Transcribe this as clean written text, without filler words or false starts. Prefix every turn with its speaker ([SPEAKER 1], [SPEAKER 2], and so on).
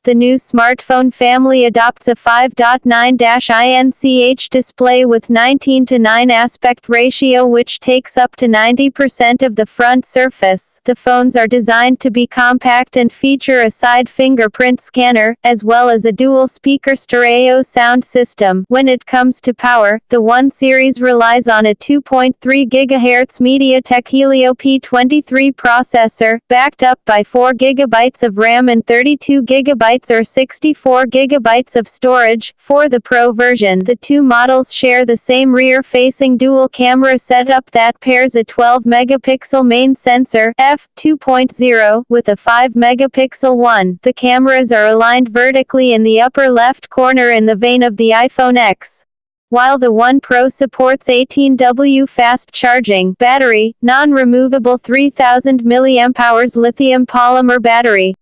[SPEAKER 1] The new smartphone family adopts a 5.9-inch display with 19:9 aspect ratio, which takes up to 90% of the front surface. The phones are designed to be compact and feature a side fingerprint scanner, as well as a dual-speaker stereo sound system. When it comes to power, the One series relies on a 2.3 GHz MediaTek Helio P23 processor, backed up by 4 GB of RAM and 32 GB or 64 GB of storage. For the Pro version, the two models share the same rear-facing dual-camera setup that pairs a 12-megapixel main sensor, f2.0, with a 5-megapixel one. The cameras are aligned vertically in the upper left corner in the vein of the iPhone X. While the One Pro supports 18W fast charging battery, non-removable 3000 mAh lithium polymer battery.